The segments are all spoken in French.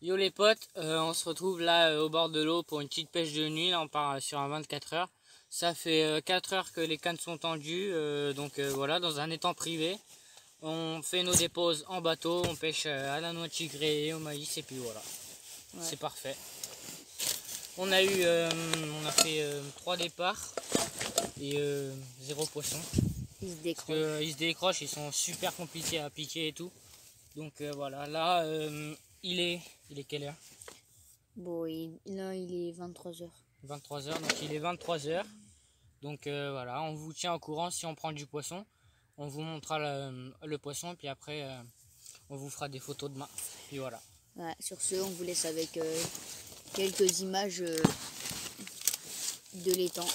Yo les potes, on se retrouve là au bord de l'eau pour une petite pêche de nuit. Là on part sur un 24 heures. Ça fait 4 heures que les cannes sont tendues, donc voilà, dans un étang privé. On fait nos déposes en bateau, on pêche à la noix tigrée et au maïs et puis voilà. Ouais. C'est parfait. On a fait 3 départs et 0 poisson. Ils se décrochent. Parce qu'ils se décrochent, ils sont super compliqués à piquer et tout. Donc voilà, là il est quelle heure? Bon, là il est 23h. 23h, donc il est 23h. Donc voilà, on vous tient au courant si on prend du poisson. On vous montrera le poisson, puis après on vous fera des photos demain. Puis voilà. Ouais, sur ce, on vous laisse avec quelques images de l'étang.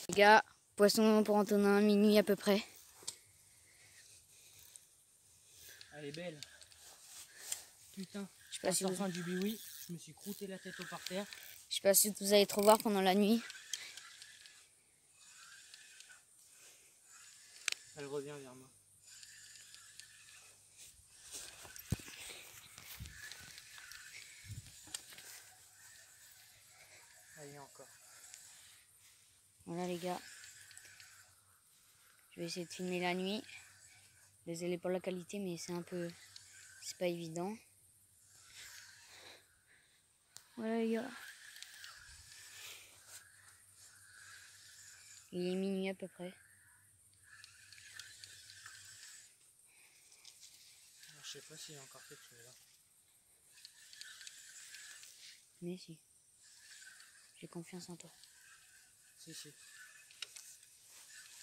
Les gars, poisson pour Antonin, minuit à peu près. Elle est belle. Putain, Je sais pas si sortant du biwi, je me suis croûté la tête au parterre. Je sais pas si vous allez trop voir pendant la nuit. Elle revient vers moi. Allez, encore. Voilà les gars. Je vais essayer de filmer la nuit. Désolé pour la qualité, mais c'est pas évident. Voilà les gars. Il est minuit à peu près. Je sais pas s'il y a encore quelque chose là. Mais si. J'ai confiance en toi. Si.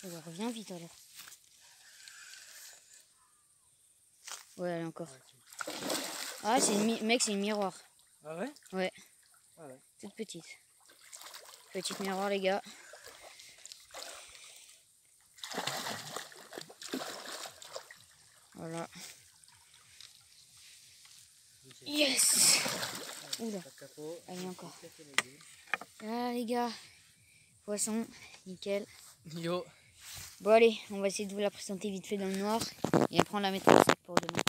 Elle revient vite alors. Ouais, elle est encore. Ouais, ah, mec, c'est une miroir. Ah ouais? Ouais. Ah ouais. Toute petite. Petite miroir les gars. Voilà. Yes! Oula. Allez encore. Voilà les gars. Poisson, nickel. Yo. Bon allez, on va essayer de vous la présenter vite fait dans le noir. Et après on la mettra au sac pour demain.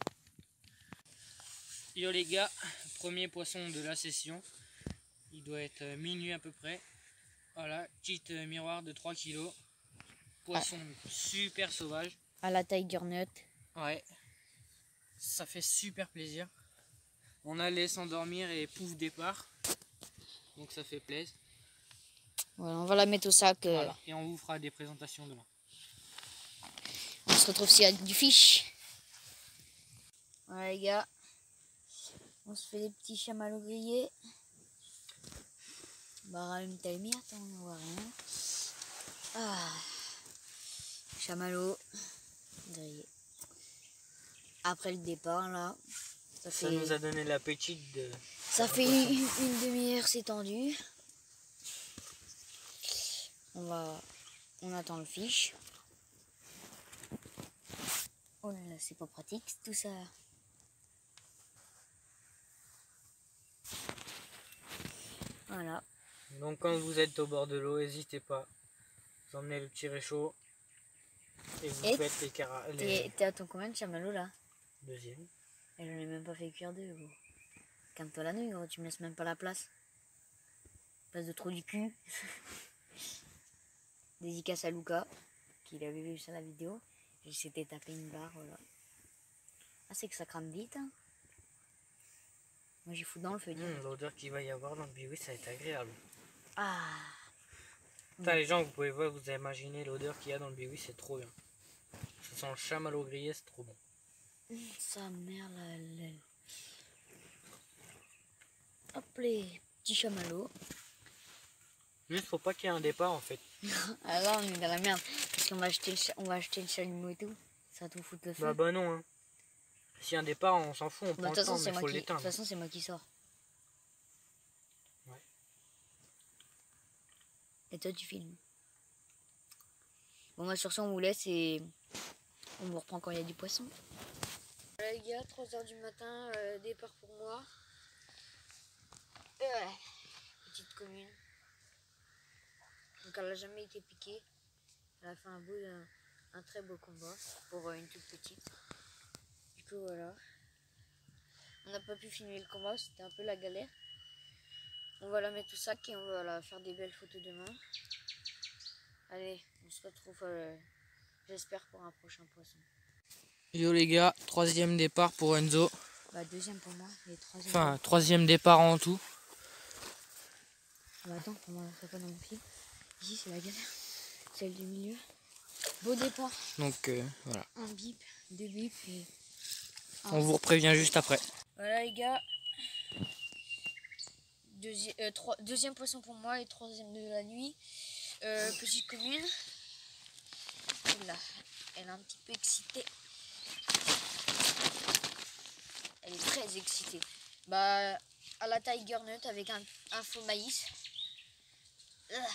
Yo les gars, premier poisson de la session. Il doit être minuit à peu près. Voilà, petite miroir de 3 kg. Poisson super sauvage. À la tiger nut. Ouais. Ça fait super plaisir. On allait s'endormir et pouf départ. Donc ça fait plaisir. Voilà, on va la mettre au sac. Voilà. Et on vous fera des présentations demain. On se retrouve s'il y a du fish. Voilà les gars. On se fait des petits chamallows grillés. Bah rallume ta lumière, on ne voit rien. Ah. Chamallows grillés. Après le départ là. Ça nous a donné l'appétit de... Ça fait une demi-heure, c'est tendu. On attend le fish. Oh là là, c'est pas pratique tout ça. Voilà. Donc quand vous êtes au bord de l'eau, n'hésitez pas. Vous emmenez le petit réchaud. Et vous faites les carats. T'es à ton combien de chamallows là? Deuxième. Et je n'ai même pas fait cuire deux, gros. Calme-toi la nuit, gros, tu me laisses même pas la place. Place de trop du cul. Dédicace à Luca, qui avait vu ça la vidéo. Il s'était tapé une barre, voilà. Ah, c'est que ça crame vite, hein. Moi, j'y fous dans le feu. L'odeur qu'il va y avoir dans le biwi, ça va être agréable. Ah. Putain, les gens, vous pouvez voir, vous imaginez l'odeur qu'il y a dans le biwi, c'est trop bien. Ça sent le chamallow grillé, c'est trop bon. Sa mère, la... Hop les petits chamallows. Juste, faut pas qu'il y ait un départ, en fait. Ah là, on est dans la merde. Parce qu'on va acheter le chalumeau et tout. Ça va tout foutre le feu. Bah non, hein. S'il y a un départ, on s'en fout, on prend le temps, mais faut l'éteindre. De toute façon, c'est moi qui sors. Ouais. Et toi, tu filmes. Bon, moi, sur ça, on vous laisse et on vous reprend quand il y a du poisson. Voilà, les gars, 3h du matin, départ pour moi. Petite commune. Donc, elle n'a jamais été piquée. Elle a fait un un très beau combat pour une toute petite. Du coup voilà. On n'a pas pu filmer le combat, c'était un peu la galère. On va la mettre au sac et on va la faire des belles photos demain. Allez, on se retrouve, j'espère, pour un prochain poisson. Yo les gars, troisième départ pour Enzo. Bah deuxième pour moi et troisième. Enfin, troisième départ en tout. Ah bah attends, pour moi, on ne fait pas dans mon fil. Ici c'est la galère. Celle du milieu. Beau départ. Donc voilà. Un bip, deux bips et... On vous prévient juste après. Voilà les gars. Deuxième poisson pour moi et troisième de la nuit. Petite commune. Là, elle est un petit peu excitée. Elle est très excitée. Bah, à la Tiger Nut avec un faux maïs.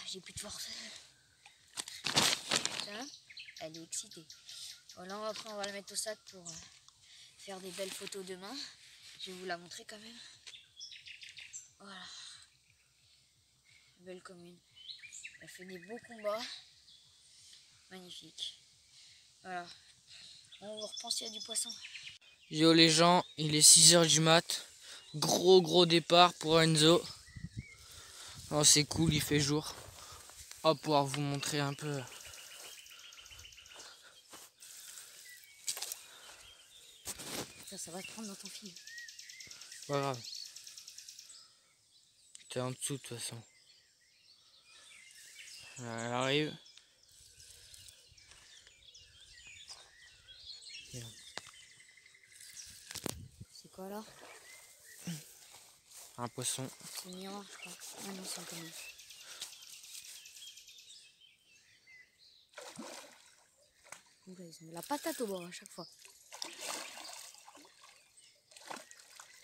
J'ai plus de force. Putain, elle est excitée. Voilà, après on va la mettre au sac pour faire des belles photos demain. Je vais vous la montrer quand même. Voilà. Belle commune. Elle fait des beaux combats. Magnifique. Voilà. On vous reprend s'il y a du poisson. Yo les gens, il est 6h du mat. Gros départ pour Enzo. Oh, c'est cool, il fait jour. On va pouvoir vous montrer un peu. Ça va te prendre dans ton fil. Pas grave. T'es en dessous de toute façon. Là, elle arrive. Merde. C'est quoi là? Un poisson. C'est miroir, je crois. Ah non, c'est un commun. Ils ont de la patate au bord à chaque fois.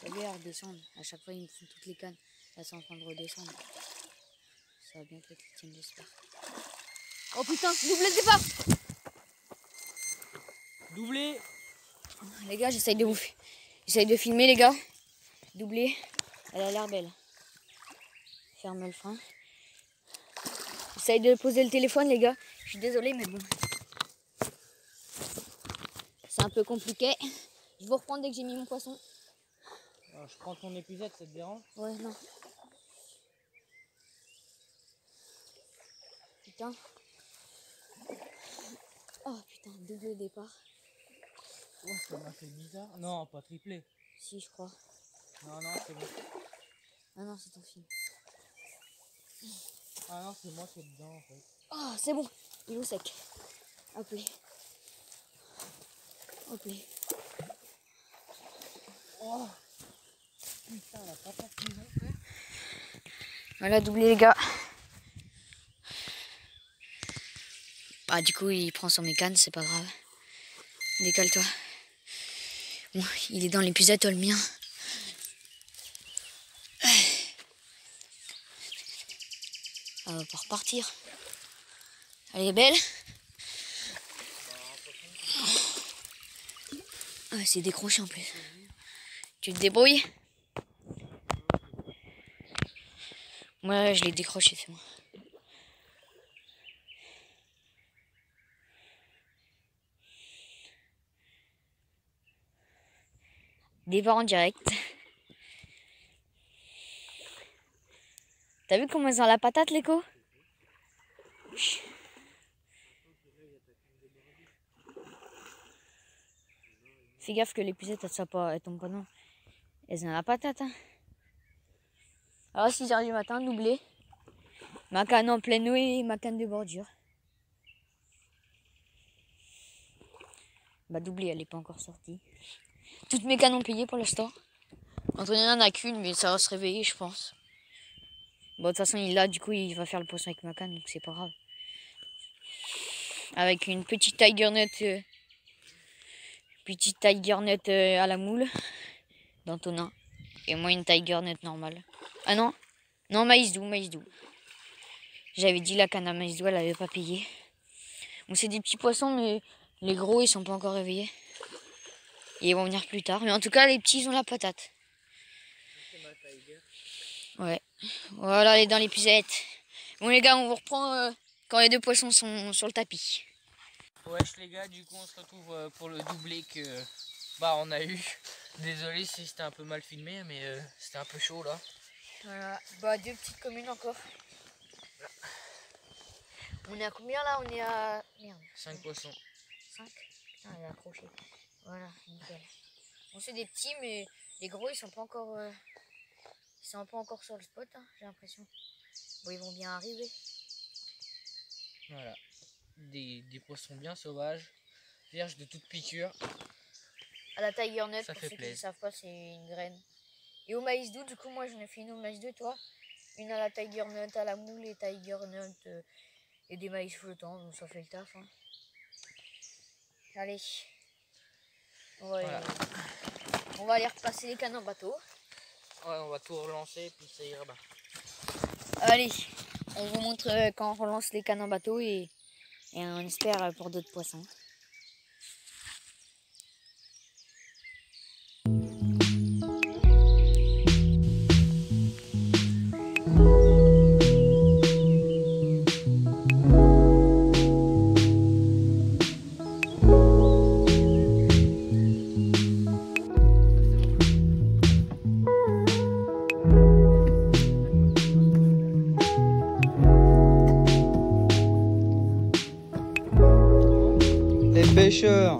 T'as vu, elles redescendent. À chaque fois, ils me font toutes les cannes. Là, c'est en train de redescendre. Ça va bientôt qu'ils tiennent, j'espère. Oh putain, double départ! Doublé. Les gars, j'essaye de filmer, les gars. Doublé. Elle a l'air belle. Ferme le frein. J'essaye de poser le téléphone, les gars. Je suis désolée, mais bon. C'est un peu compliqué. Je vous reprends dès que j'ai mis mon poisson. Alors, je prends ton épuisette, ça te dérange? Ouais, non. Putain. Oh putain, double départ. Oh, ça m'a fait bizarre. Non, pas triplé. Si, je crois. Non, c'est bon. Ah non, c'est ton film. Ah non, c'est moi qui est dedans en fait. Oh, c'est bon. Il est au sec. Hop là. Hop là. Oh putain, la patate qu'ils ont fait. Voilà, doublé, les gars. Ah, du coup, il prend son mécane, c'est pas grave. Décale-toi. Bon, il est dans l'épuisette, le mien. Elle va pas repartir. Elle est belle. Ah, c'est décroché en plus. Tu te débrouilles? Moi, je l'ai décroché, c'est bon. Départ en direct. T'as vu comment ils ont la patate, l'écho? Fais gaffe que l'épuisette, elle tombe pas non. Elles ont la patate. Hein. Alors 6h du matin, doublé. Ma canne en pleine eau et ma canne de bordure. Bah doublé, elle n'est pas encore sortie. Toutes mes cannes ont payé pour l'instant. Antonin n'en a qu'une, mais ça va se réveiller, je pense. Bon, de toute façon, il est là, du coup, il va faire le poisson avec ma canne, donc c'est pas grave. Avec une petite Tiger Nut. Petite Tiger Nut à la moule d'Antonin. Et moi, une Tiger Nut normale. Ah non? Non, maïs doux, maïs doux. J'avais dit la canne à maïs doux, elle avait pas payé. Bon, c'est des petits poissons, mais les gros, ils sont pas encore réveillés. Et ils vont venir plus tard. Mais en tout cas, les petits, ils ont la patate. Ouais. Voilà, elle est dans l'épuisette. Bon, les gars, on vous reprend quand les deux poissons sont sur le tapis. Wesh les gars, du coup on se retrouve pour le doublé que on a eu. Désolé si c'était un peu mal filmé, mais c'était un peu chaud là. Voilà, bah 2 petites communes encore. On est à combien là? On est à... Merde. 5 poissons. 5? Putain, elle est accrochée. Voilà, nickel. On c'est des petits, mais les gros ils sont pas encore... Ils sont pas encore sur le spot, hein, j'ai l'impression. Bon, ils vont bien arriver. Voilà. Des poissons bien sauvages, vierges de toute piqûre. À la Tiger Nut, Ça pour fait ceux qui ne plaisir. savent pas, c'est une graine. Et au maïs doux, du coup, moi j'en ai fait une au maïs doux, toi. Une à la Tiger Nut, à la moule et Tiger Nut et des maïs flottants, donc ça fait le taf. Hein. Allez. Voilà. On va aller replacer les cannes en bateau. Ouais, on va tout relancer puis ça ira bas. Allez, on vous montre quand on relance les cannes en bateau et on espère pour d'autres poissons. Les pêcheurs.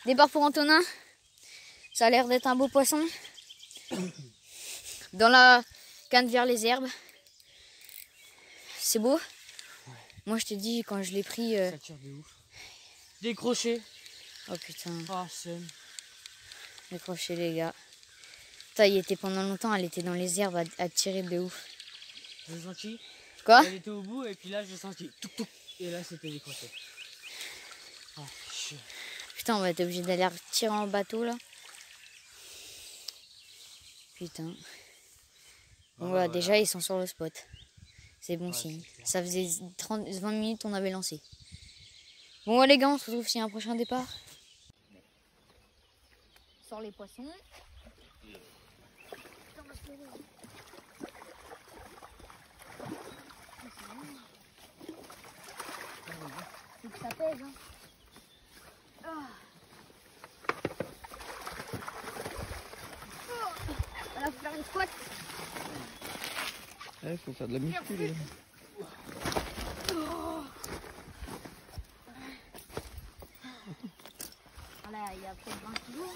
Départ pour Antonin. Ça a l'air d'être un beau poisson. Dans la canne vers les herbes. C'est beau. Ouais. Moi je te dis quand je l'ai pris. Ça tire de ouf. Décroché. Oh putain. Oh, c'est... Décroché les gars. Putain, il était pendant longtemps, elle était dans les herbes à tirer de ouf. J'ai senti. Quoi? Elle était au bout et puis là j'ai senti tout tout. Et là c'était décroché. Oh, chier. Putain, on va être obligé d'aller tirer en bateau là. Putain. Bon, voilà, déjà ils sont sur le spot. C'est bon signe. Ça faisait 20 minutes qu'on avait lancé. Bon les gars, on se retrouve sur un prochain départ. Sors les poissons. Faut que ça pèse hein. Là, faut faire une squat. Il faut faire de la muscu. Voilà, il y a peut-être 20 kilos.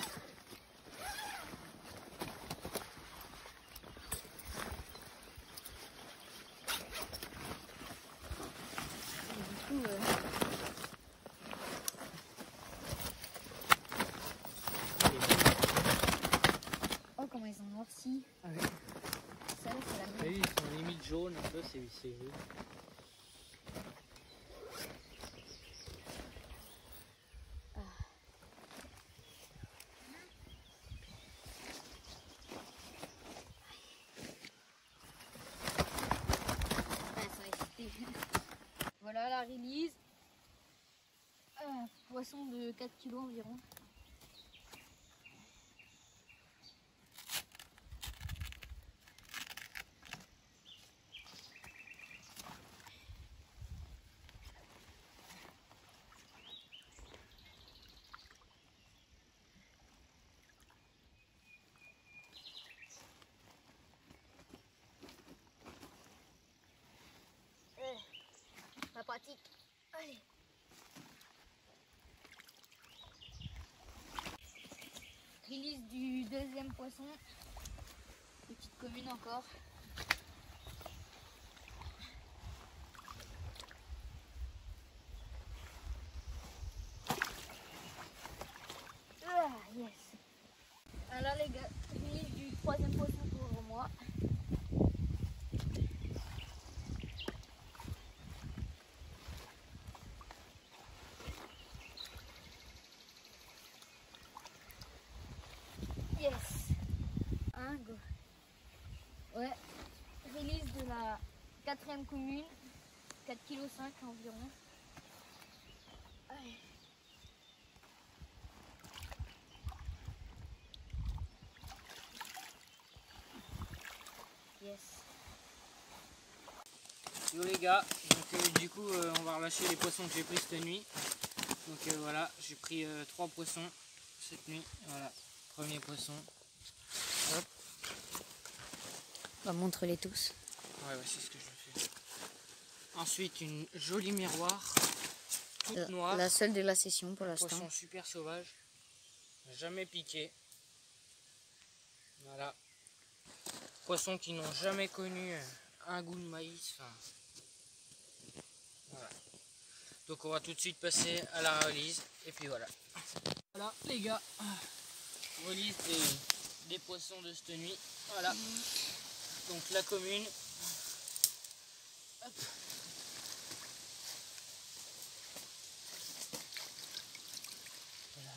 Et du coup, oh, comment ils ont noirci. Ah oui. Ça, c'est la même. Oui, ils sont limite jaunes un peu, c'est vieux. Voilà la release. Poisson de 4 kg environ. La pratique. Allez. Release du deuxième poisson. Petite commune encore. Ah, yes. Alors les gars, release du troisième poisson pour moi. Yes. Un go. Ouais. Release de la quatrième commune. 4,5 kg environ. Allez. Yes. Yo les gars, donc du coup on va relâcher les poissons que j'ai pris cette nuit. Donc voilà, j'ai pris 3 poissons cette nuit. Voilà, premier poisson. Hop. Bah, montre-les tous. Ouais, c'est ce que je fais. Ensuite une jolie miroir, toute noire. La seule de la session pour l'instant. Poisson super sauvage, jamais piqué. Voilà. Poissons qui n'ont jamais connu un goût de maïs. Enfin, voilà. Donc on va tout de suite passer à la release. Et puis voilà. Voilà les gars. Release des poissons de cette nuit. Voilà. Donc la commune. Hop. Voilà.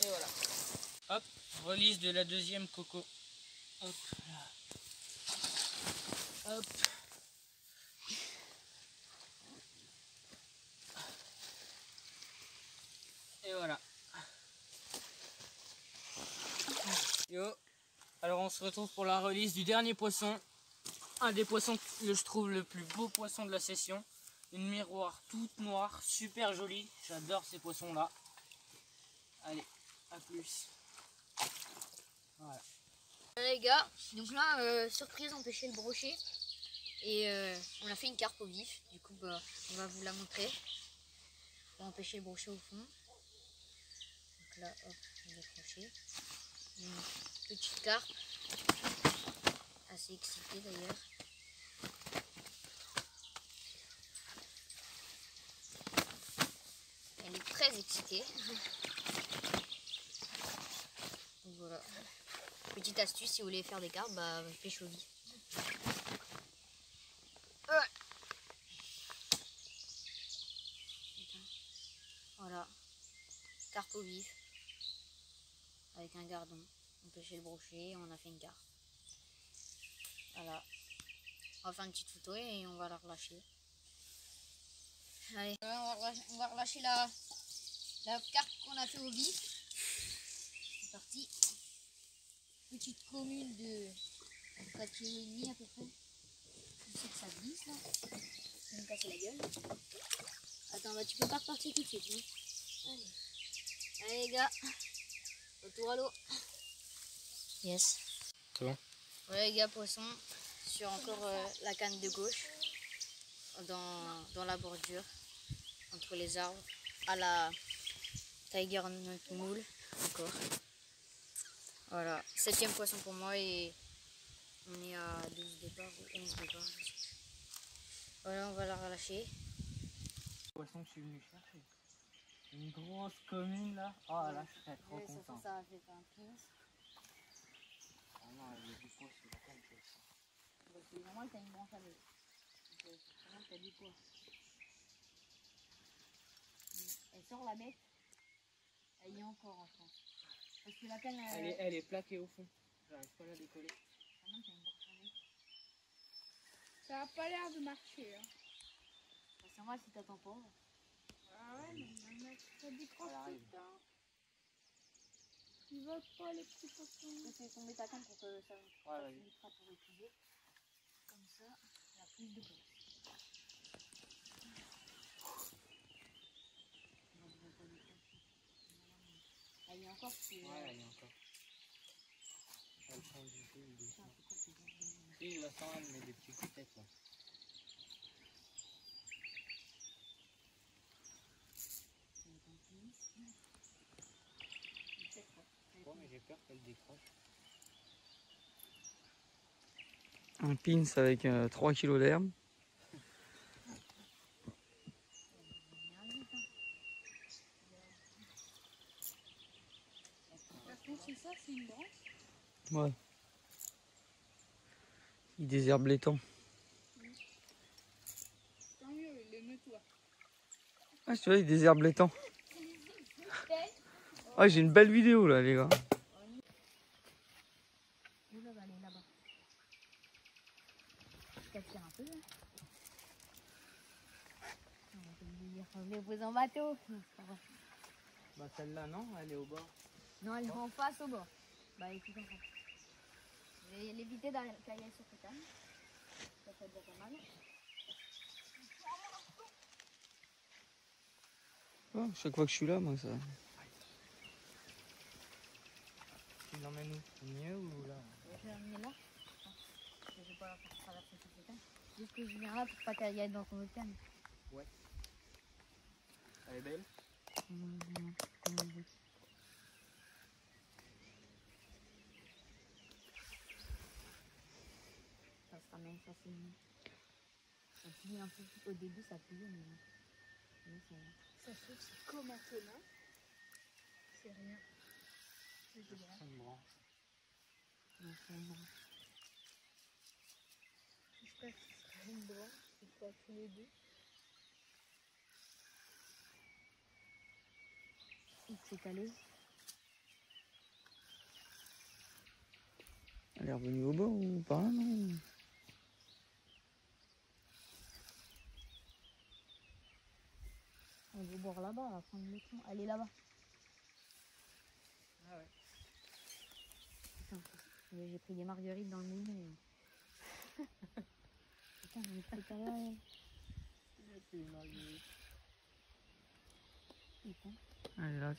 Et voilà. Hop. Release de la deuxième coco. Hop là. Hop. Et voilà. Yo. Alors on se retrouve pour la release du dernier poisson. Un des poissons que je trouve le plus beau poisson de la session. Une miroir toute noire, super jolie. J'adore ces poissons là. Allez, à plus. Voilà. Les gars, donc là, surprise, on pêchait le brochet. Et on a fait une carpe au vif. Du coup, bah, on va vous la montrer. On va pêcher le brochet au fond. Donc là, hop, on a décroché. Une petite carpe. Assez excitée d'ailleurs. Elle est très excitée. Donc voilà. Petite astuce, si vous voulez faire des carpes, bah pêche au vif. Voilà. Carpe au vif. Avec un gardon. On pêchait le brochet, on a fait une carpe. Voilà. On va faire une petite photo et on va la relâcher. Allez, on va relâcher la carpe qu'on a fait au vif. C'est parti. Petite commune de 4,5 kg à peu près. Je sais que ça glisse là. Ça va me casser la gueule. Attends, bah tu peux pas repartir tout de suite. Hein. Allez. Allez les gars. Retour à l'eau. Yes. C'est bon. Ouais les gars, poisson. Sur encore la canne de gauche. Dans la bordure. Entre les arbres. À la Tiger Nut Moule. Encore. Voilà. 7e poisson pour moi et on est à 12 départs ou 11 départs. Voilà, on va la relâcher. Poisson que je suis venu chercher. Une grosse commune là. Oh là, je serais trop content. Ça a fait un pince. Ah non, il y a du poids sur la canne. C'est normal, t'as une branche à l'eau. Donc forcément, t'as du poids. Elle sort la bête. Elle y est encore en France. Parce que la canne. Elle est plaquée au fond. J'arrive pas à la décoller. Ça a pas l'air de marcher. Hein. C'est normal si t'attends pas. Ah ouais, mais le mec, ça décroche Elle tout arrive. le temps. Ils veulent pas les petits poissons. Laissez tomber ta canne pour que ça Ouais, finira pour épuiser. Comme ça, la prise de place. Elle y est encore parce que. Ouais, elle est encore. Elle change du tout, il descend. Si, je la sens, elle met des petits coups de tête là. j'ai peur qu'elle décroche. Un pins avec 3 kilos d'herbe. C'est ça, c'est une branche. Ouais. Il désherbe l'étang. Tant mieux, il le nettoie. Ah, tu vois, il désherbe l'étang. Ah, j'ai une belle vidéo là, les gars. Où là, elle est là-bas. Je t'attire un peu. Hein. On va les poser en bateau. Non, c'est pas vrai. Bah celle-là non, elle est au bord. Non, elle est en face au bord. Bah, elle est tout en face. Je vais l'éviter d'aller sur ce canne. Ça fait déjà pas mal. Oh, chaque fois que je suis là, moi, ça. Tu l'emmènes où? Mieux ou là? Je vais l'emmener là. Je vais pas la faire traverser sur ce canne. Juste que je viens là pour pas qu'elle aille dans ton autre canne. Ouais. Elle est belle? Ça se ramène facilement. Ça plie un peu. Au début, ça pliait, mais c'est... Ça se trouve, c'est comme un tenin. C'est rien. C'est des branches. C'est une branche. Non, c'est une branche. J'espère que ce sera une branche. C'est pas tous les deux. Il s'est calé. Elle est revenue au bord ou pas, non? Elle va boire là-bas, elle va prendre le temps. Elle est là-bas. Ah ouais. Putain, j'ai pris des marguerites dans le moule. Mais... Putain, j'en ai pas de carrière. Il a fait une marguerite. Putain, Elle est là.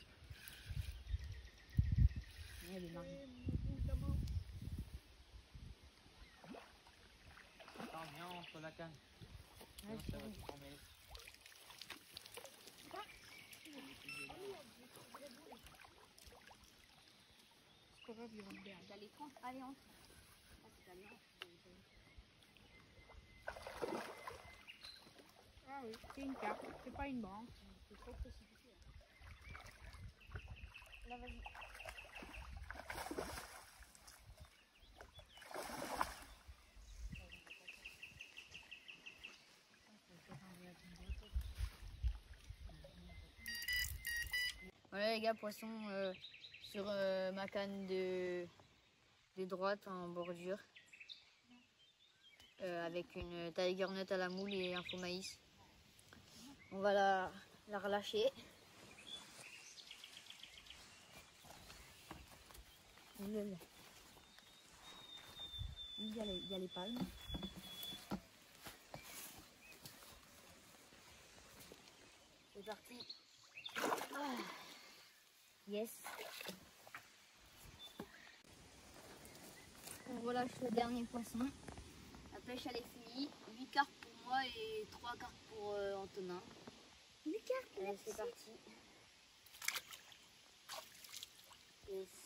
il y a des marguerites. Attends, viens entre la canne. Ouais, Sinon, je ça va sais. te tremper. C'est pas grave, il rentre bien. T'as l'écran? Allez, entre. Ah, c'est à l'écran. Ah oui, c'est une carte, c'est pas une branche. C'est trop précipité. Là, vas-y. Voilà les gars, poisson sur ma canne de droite en bordure. Avec une tiger nut à la moule et un faux maïs. On va la relâcher. Il y a les palmes. C'est parti. Ah. Yes. On relâche le dernier poisson. La pêche elle est finie. 8 cartes pour moi et 3 cartes pour Antonin. 8 cartes, Allez, c'est parti. Yes.